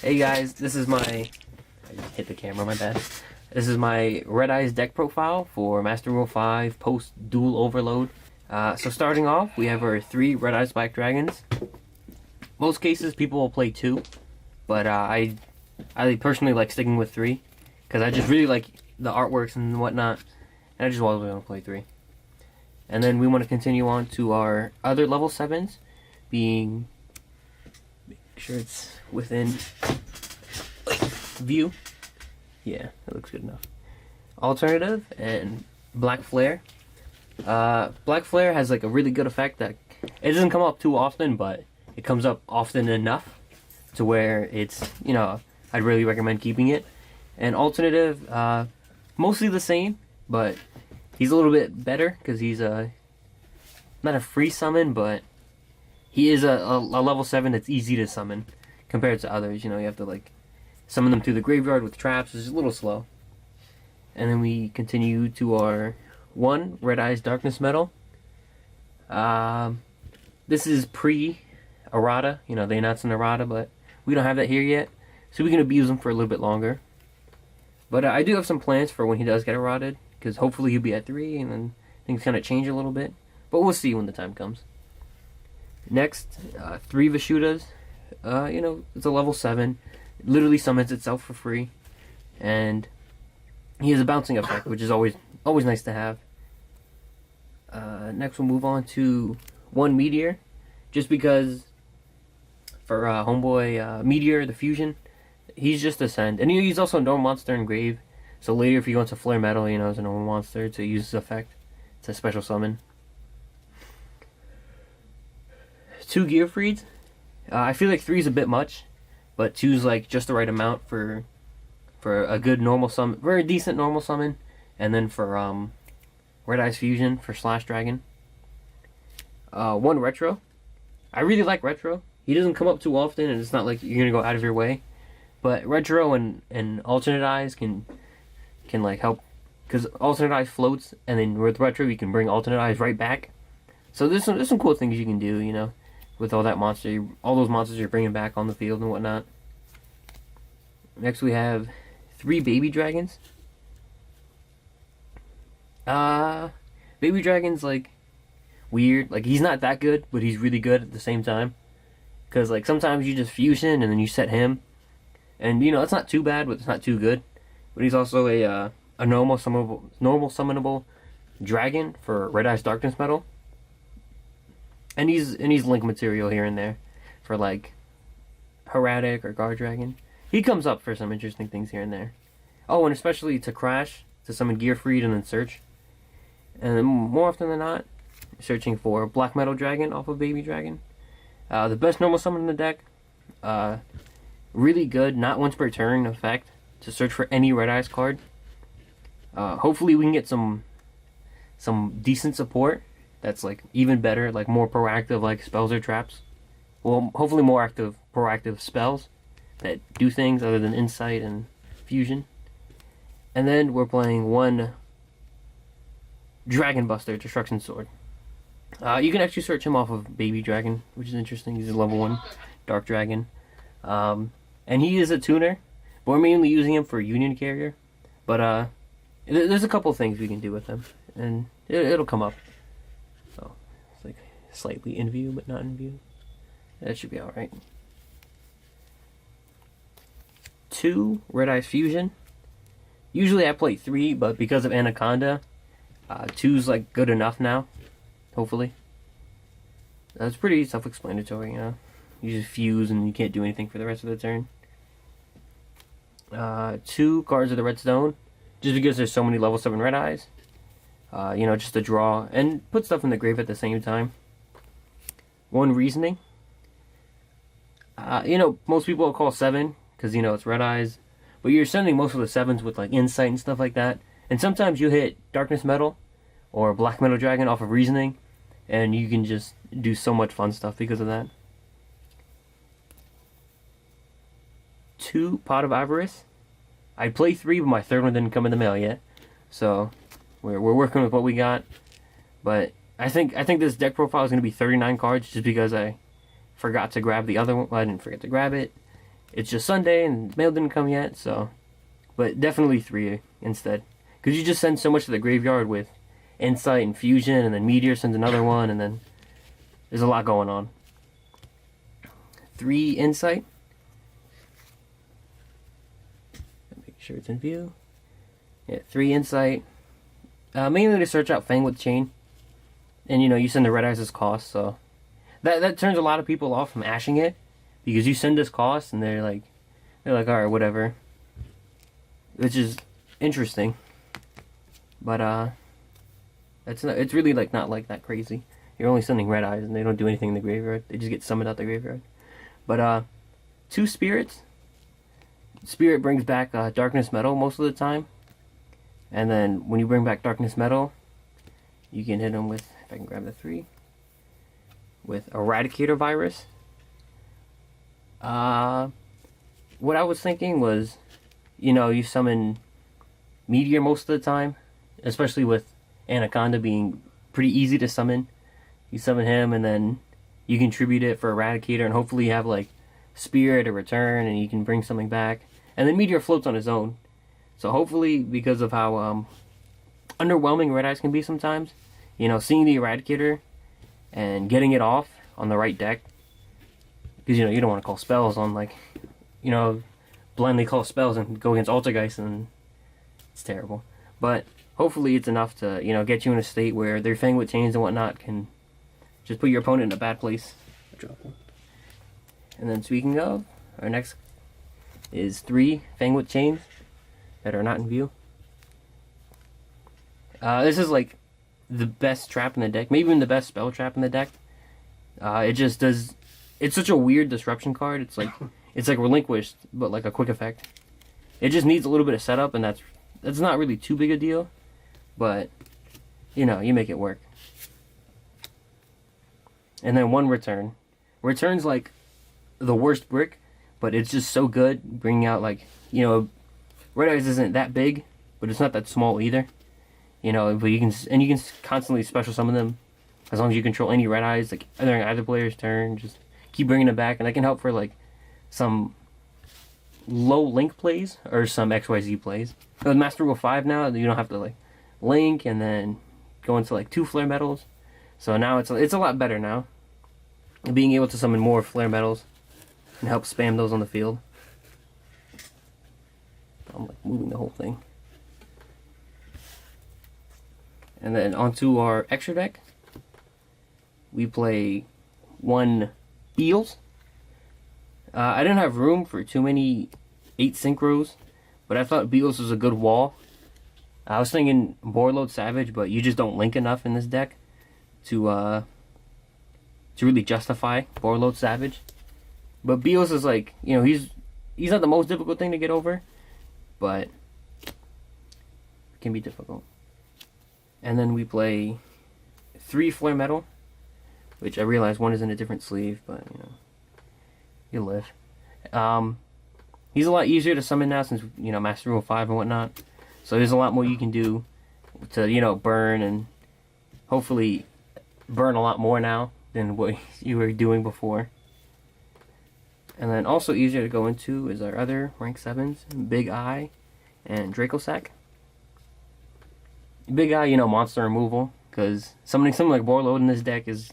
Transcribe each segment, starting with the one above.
Hey guys, this is my... I just hit the camera, my bad. This is my Red Eyes deck profile for Master Rule 5 post Duel Overload. So starting off, we have our 3 Red Eyes Black Dragons. Most cases, people will play 2, but I personally like sticking with 3, because I just really like the artworks and whatnot, and I just always want to play 3. And then we want to continue on to our other level 7s, being... make sure it's within view. Yeah, that looks good enough. Alternative and Black Flare. Black Flare has like a really good effect that it doesn't come up too often, but it comes up often enough to where it's, you know, I'd really recommend keeping it. And Alternative, mostly the same, but he's a little bit better because he's not a free summon, but he is a level 7 that's easy to summon compared to others. You know, you have to like summon them through the graveyard with traps, which is a little slow. And then we continue to our 1 Red Eyes Darkness Metal. This is pre-errata. You know, they announced an errata, but we don't have that here yet, so we can abuse him for a little bit longer. But I do have some plans for when he does get errated, because hopefully he'll be at 3, and then things kind of change a little bit. But we'll see when the time comes. Next, 3 Vishudas. You know, it's a level 7. It literally summons itself for free. And he has a bouncing effect, which is always nice to have. Next, we'll move on to 1 Meteor. Just because for Homeboy Meteor, the fusion, he's just a send. And he's also a normal monster in Grave. So later, if he wants to Flare Metal, you know, as a normal monster to use his effect, it's a special summon. 2 Gearfrieds. I feel like 3 is a bit much, but 2 is like just the right amount for a good normal summon, very decent normal summon, and then for Red Eyes Fusion for Slash Dragon. 1 Retro. I really like Retro. He doesn't come up too often, and it's not like you're gonna go out of your way. But Retro and Alternate Eyes can like help, because Alternate Eyes floats, and then with Retro you can bring Alternate Eyes right back. So there's some cool things you can do, you know, with all that monster, all those monsters you're bringing back on the field and whatnot. Next we have 3 Baby Dragons. Baby Dragon's like weird. Like, he's not that good, but he's really good at the same time. Because like sometimes you just fusion and then you set him, and you know it's not too bad, but it's not too good. But he's also a normal summonable dragon for Red Eyes Darkness Metal. And he's link material here and there for like Heradic or Guardragon. He comes up for some interesting things here and there. Oh, and especially to crash, to summon Gearfried and then search. And then more often than not, searching for Black Metal Dragon off of Baby Dragon. The best normal summon in the deck. Really good, not once per turn effect to search for any Red Eyes card. Hopefully we can get some decent support that's like even better, like more proactive, like spells or traps. Well, hopefully more proactive spells that do things other than Insight and Fusion. And then we're playing 1 Dragon Buster, Destruction Sword. You can actually search him off of Baby Dragon, which is interesting. He's a level 1 Dark Dragon. And he is a tuner, but we're mainly using him for Union Carrier. But there's a couple things we can do with him, and it'll come up. So it's like slightly in view, but not in view. That should be alright. 2 Red Eyes Fusion. Usually I play 3, but because of Anaconda, 2's like good enough now. Hopefully. That's pretty self-explanatory, you know. You just fuse and you can't do anything for the rest of the turn. 2 Cards of the Red Stone. Just because there's so many level 7 Red Eyes. You know, just to draw and put stuff in the grave at the same time. 1 Reasoning. You know, most people will call 7, because, you know, it's Red Eyes. But you're sending most of the 7s with, like, Insight and stuff like that. And sometimes you hit Darkness Metal or Black Metal Dragon off of Reasoning, and you can just do so much fun stuff because of that. 2 Pot of Avarice. I play 3, but my 3rd one didn't come in the mail yet. So, we're working with what we got. But I think this deck profile is going to be 39 cards, just because I forgot to grab the other one. Well, I didn't forget to grab it. it's just Sunday and mail didn't come yet, so. But definitely 3 instead. Because you just send so much to the graveyard with Insight and Fusion, and then Meteor sends another one, and then there's a lot going on. 3 Insight. Make sure it's in view. Yeah, 3 Insight. Mainly to search out Fang with Chain. And you send the Red Eyes as cost, so that turns a lot of people off from ashing it, because you send this cost and they're like, alright, whatever. Which is interesting. But it's really like not like that crazy. You're only sending Red Eyes and they don't do anything in the graveyard. They just get summoned out the graveyard. But 2 Spirits. Spirit brings back Darkness Metal most of the time. And then when you bring back Darkness Metal, you can hit them with, if I can grab the 3, with Eradicator Virus. What I was thinking was, you summon Meteor most of the time, especially with Anaconda being pretty easy to summon. You summon him and then you contribute it for Eradicator, and hopefully you have like Spirit or Return and you can bring something back. And then Meteor floats on his own. So hopefully, because of how underwhelming Red Eyes can be sometimes, seeing the Eradicator and getting it off on the right deck, because you don't want to call spells on like, blindly call spells and go against Altergeist, and it's terrible. But hopefully it's enough to get you in a state where their Fang with Chains and whatnot can just put your opponent in a bad place. Drop one. And then speaking of, our next is 3 Fang with Chains that are not in view. This is like the best trap in the deck, maybe even the best spell trap in the deck. It just does. It's such a weird disruption card. It's like Relinquished, but like a quick effect. It just needs a little bit of setup, and that's not really too big a deal. But you make it work. And then 1 Return. Return's like the worst brick, but it's just so good, bringing out like Red Eyes isn't that big, but it's not that small either. But you can constantly special summon them as long as you control any Red Eyes, like during either player's turn. Just keep bringing them back, and that can help for like some low link plays or some XYZ plays. With Master Rule 5 now, you don't have to like link and then go into like 2 Flare Metals. So now it's a lot better now. Being able to summon more Flare Metals and help spam those on the field. I'm like moving the whole thing. And then onto our extra deck. We play 1 Eels. I didn't have room for too many 8 Synchros, but I thought Beals was a good wall. I was thinking Boarload Savage, but you just don't link enough in this deck to really justify Boarload Savage. But Beals is like, he's not the most difficult thing to get over, but it can be difficult. And then we play 3 Flare Metal, which I realize 1 is in a different sleeve, but you live. He's a lot easier to summon now since Master Rule 5 and whatnot. So there's a lot more you can do to burn, and hopefully burn a lot more now than what you were doing before. And then also easier to go into is our other rank 7s, Big Eye and Dracosac. Big Eye, monster removal, because summoning something like Boarload in this deck is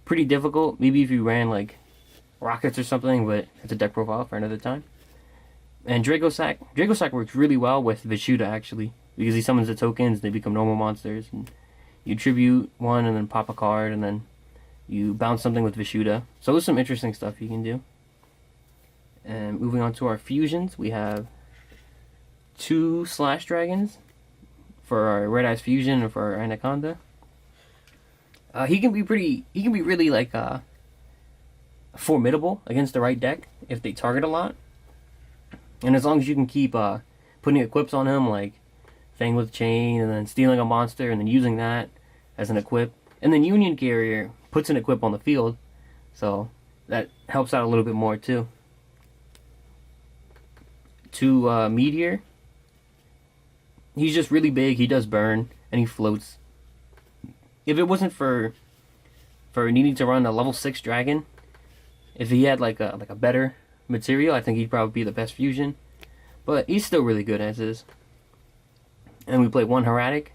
pretty difficult. Maybe if you ran like Rockets or something, but it's a deck profile for another time. And Dracosac works really well with Vishuda actually, because he summons the tokens, they become normal monsters, and you tribute 1 and then pop a card, and then you bounce something with Vishuda. So there's some interesting stuff you can do. And moving on to our fusions, we have 2 Slash Dragons for our Red Eyes Fusion and for our Anaconda. He can be really like formidable against the right deck if they target a lot. And as long as you can keep putting equips on him, like Fang with Chain, and then stealing a monster, and then using that as an equip. And then Union Carrier puts an equip on the field, so that helps out a little bit more too. 2 Meteor. He's just really big, he does burn, and he floats. If it wasn't for needing to run a level 6 dragon, if he had like a better material, I think he'd probably be the best fusion. But he's still really good as is. And we play one Heradic.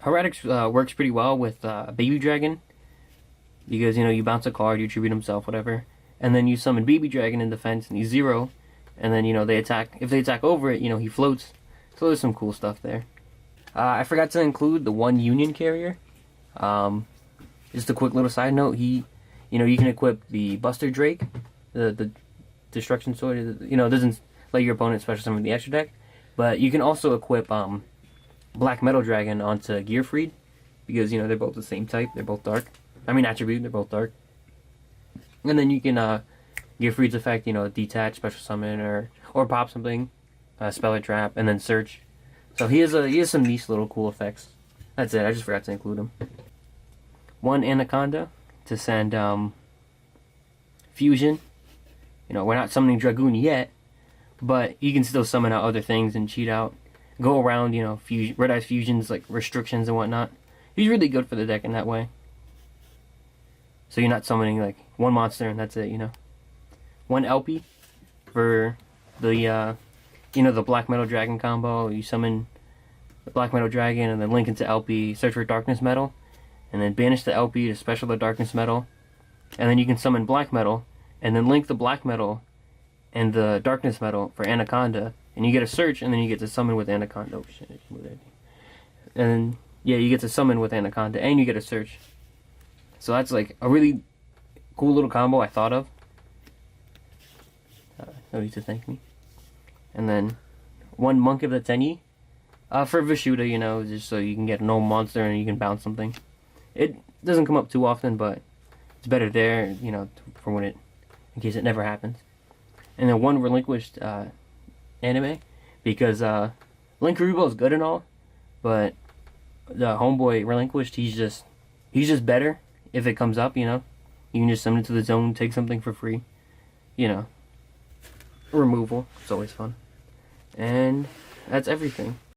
Heradic works pretty well with Baby Dragon. Because, you bounce a card, you tribute himself, whatever. And then you summon Baby Dragon in defense, and he's 0. And then, they attack. If they attack over it, he floats. So there's some cool stuff there. I forgot to include the one Union Carrier. Just a quick little side note. You can equip the Buster Drake, the Destruction Sword. It doesn't let your opponent special summon the extra deck. But you can also equip Black Metal Dragon onto Gearfried. Because, they're both the same type. They're both dark. Attribute. They're both dark. And then you can Gearfried's effect, detach, special summon, or pop something, spell a trap, and then search. So he has some nice little cool effects. That's it. I just forgot to include him. One Anaconda to send fusion. We're not summoning Dragoon yet, but you can still summon out other things and cheat out. Go around, Red Eyes Fusion's like restrictions and whatnot. He's really good for the deck in that way. So you're not summoning like one monster and that's it, One LP for the the Black Metal Dragon combo. You summon the Black Metal Dragon and then link into LP, search for Darkness Metal, and then banish the LP to special the Darkness Metal. And then you can summon Black Metal, and then link the Black Metal and the Darkness Metal for Anaconda, and you get a search, and then you get to summon with Anaconda. Oh shit, I just moved that. And then, yeah, you get to summon with Anaconda, and you get a search. So that's like a really cool little combo I thought of. No need to thank me. And then one Monk of the Tenyi for Vishuda, just so you can get an old monster and you can bounce something. It doesn't come up too often, but it's better there, for when in case it never happens. And then one Relinquished anime, because Link Kurubo is good and all, but the homeboy Relinquished, he's just better if it comes up, You can just summon it to the zone, take something for free, Removal, it's always fun. And that's everything.